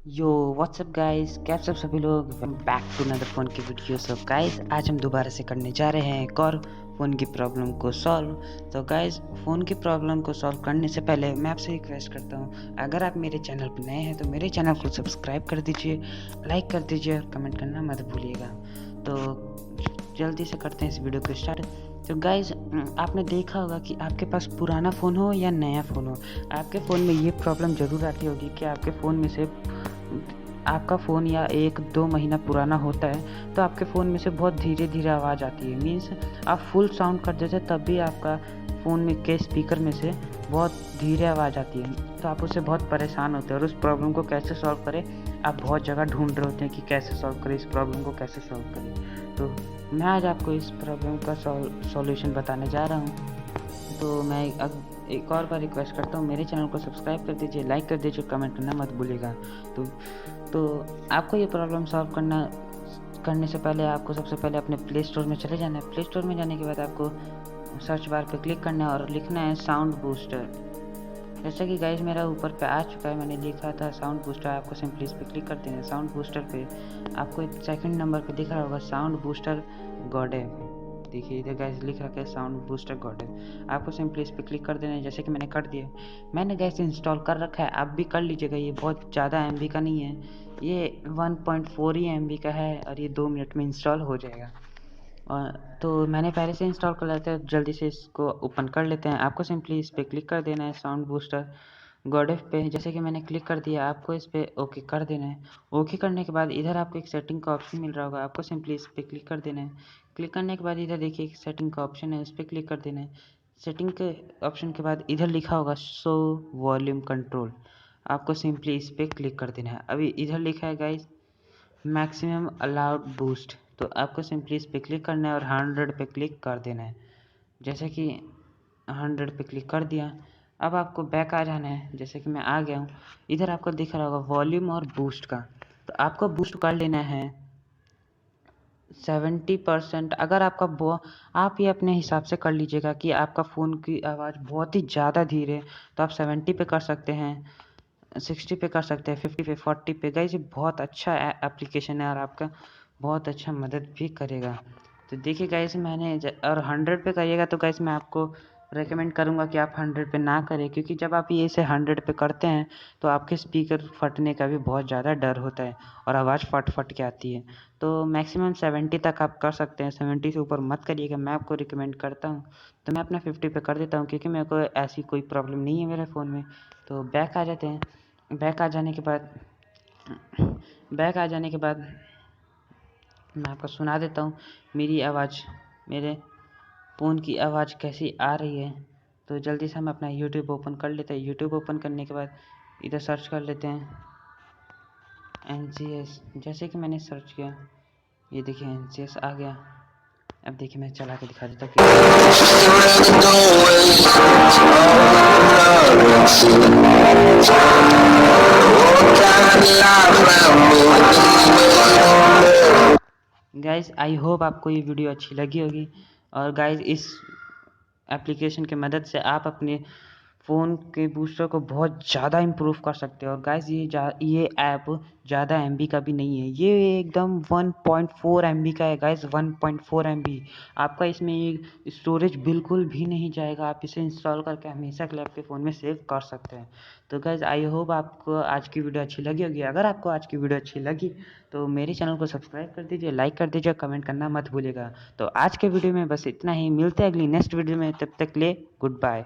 यो WhatsApp guys, कैसे आप सभी लोग। बैक टू अनदर फ़ोन की वीडियो। सो गाइस, आज हम दोबारा से करने जा रहे हैं एक और फ़ोन की प्रॉब्लम को सॉल्व। तो गाइस, फ़ोन की प्रॉब्लम को सॉल्व करने से पहले मैं आपसे रिक्वेस्ट करता हूँ, अगर आप मेरे चैनल पर नए हैं तो मेरे चैनल को सब्सक्राइब कर दीजिए, लाइक कर दीजिए और कमेंट करना मत भूलिएगा। तो जल्दी से करते हैं इस वीडियो को स्टार्ट। तो गाइज, आपने देखा होगा कि आपके पास पुराना फ़ोन हो या नया फ़ोन हो, आपके फ़ोन में ये प्रॉब्लम ज़रूर आती होगी कि आपके फ़ोन में से आपका फ़ोन या 1-2 महीना पुराना होता है तो आपके फ़ोन में से बहुत धीरे-धीरे आवाज़ आती है। मीन्स आप फुल साउंड कर देते तब भी आपका फ़ोन में के स्पीकर में से बहुत धीरे आवाज़ आती है। तो आप उससे बहुत परेशान होते हैं और उस प्रॉब्लम को कैसे सॉल्व करें, आप बहुत जगह ढूँढ रहे होते हैं कि कैसे सॉल्व करें, इस प्रॉब्लम को कैसे सॉल्व करें। तो मैं आज आपको इस प्रॉब्लम का सॉल्यूशन बताने जा रहा हूँ। तो मैं अब एक और बार रिक्वेस्ट करता हूँ, मेरे चैनल को सब्सक्राइब कर दीजिए, लाइक कर दीजिए, कमेंट करना मत भूलिएगा। तो तो आपको ये प्रॉब्लम सॉल्व करने से पहले आपको सबसे पहले अपने प्ले स्टोर में चले जाना है। प्ले स्टोर में जाने के बाद आपको सर्च बार पे क्लिक करना है और लिखना है साउंड बूस्टर। जैसा कि गाइस मेरा ऊपर पे आ चुका है, मैंने लिखा था साउंड बूस्टर, आपको सिंपली इस पर क्लिक कर देना है। साउंड बूस्टर पे आपको एक सेकंड नंबर पे दिख रहा होगा साउंड बूस्टर गॉडेव। देखिए इधर गाइस लिख रखा है साउंड बूस्टर गॉडेव, आपको सिंपली इस पर क्लिक कर देना है। जैसे कि मैंने कर दिया, मैंने गैस इंस्टॉल कर रखा है, आप भी कर लीजिएगा। ये बहुत ज़्यादा एम का नहीं है, ये 1.4 ही एम का है और ये 2 मिनट में इंस्टॉल हो जाएगा। और तो मैंने पहले से इंस्टॉल कर लिया था, जल्दी से इसको ओपन कर लेते हैं। आपको सिंपली इस पर क्लिक कर देना है साउंड बूस्टर गॉडेफ पे। जैसे कि मैंने क्लिक कर दिया, आपको इस पर ओके कर देना है। ओके करने के बाद इधर आपको एक सेटिंग का ऑप्शन मिल रहा होगा, आपको सिंपली इस पर क्लिक कर देना है। क्लिक करने के बाद इधर देखिए एक सेटिंग का ऑप्शन है, उस पर क्लिक कर देना है। सेटिंग के ऑप्शन के बाद इधर लिखा होगा शो वॉल्यूम कंट्रोल, आपको सिंपली इस पर क्लिक कर देना है। अभी इधर लिखा है गाइस मैक्सिमम अलाउड बूस्ट, तो आपको सिंपली इस पर क्लिक करना है और 100 पे क्लिक कर देना है। जैसे कि 100 पे क्लिक कर दिया, अब आपको बैक आ जाना है। जैसे कि मैं आ गया हूँ, इधर आपको दिख रहा होगा वॉल्यूम और बूस्ट का, तो आपको बूस्ट कर लेना है 70%। अगर आपका आप ये अपने हिसाब से कर लीजिएगा कि आपका फ़ोन की आवाज़ बहुत ही ज़्यादा धीरे है तो आप 70 पे कर सकते हैं, 60 पे कर सकते हैं, 50 पे, 40 पे। गाइस ये बहुत अच्छा एप्लीकेशन है और आपका बहुत अच्छा मदद भी करेगा। तो देखिए गाइस, और 100 पे करिएगा तो गाइस मैं आपको रेकमेंड करूँगा कि आप 100 पे ना करें, क्योंकि जब आप ये इसे 100 पे करते हैं तो आपके स्पीकर फटने का भी बहुत ज़्यादा डर होता है और आवाज़ फट फट के आती है। तो मैक्सिमम 70 तक आप कर सकते हैं, 70 से ऊपर मत करिएगा, मैं आपको रिकमेंड करता हूँ। तो मैं अपना 50 पे कर देता हूँ, क्योंकि मेरे को ऐसी कोई प्रॉब्लम नहीं है मेरे फ़ोन में। तो बैक आ जाते हैं। बैक आ जाने के बाद बैक आ जाने के बाद मैं आपको सुना देता हूँ मेरी आवाज़, मेरे फ़ोन की आवाज़ कैसी आ रही है। तो जल्दी से हम अपना यूट्यूब ओपन कर लेते हैं। यूट्यूब ओपन करने के बाद इधर सर्च कर लेते हैं NCS। जैसे कि मैंने सर्च किया, ये देखिए NCS आ गया। अब देखिए मैं चला के दिखा देता हूँ गाइस। आई होप आपको ये वीडियो अच्छी लगी होगी। और गाइस, इस एप्लीकेशन की मदद से आप अपने फ़ोन के बूस्टर को बहुत ज़्यादा इम्प्रूव कर सकते हो। और गाइस ये ऐप ज़्यादा एमबी का भी नहीं है, ये एकदम 1.4 एमबी का है गाइस, 1.4 एमबी। आपका इसमें स्टोरेज बिल्कुल भी नहीं जाएगा, आप इसे इंस्टॉल करके हमेशा के लिए आपके फ़ोन में सेव कर सकते हैं। तो गाइस, आई होप आपको आज की वीडियो अच्छी लगी होगी। अगर आपको आज की वीडियो अच्छी लगी तो मेरे चैनल को सब्सक्राइब कर दीजिए, लाइक कर दीजिए, कमेंट करना मत भूलिएगा। तो आज के वीडियो में बस इतना ही, मिलते हैं अगली नेक्स्ट वीडियो में, तब तक के लिए गुड बाय।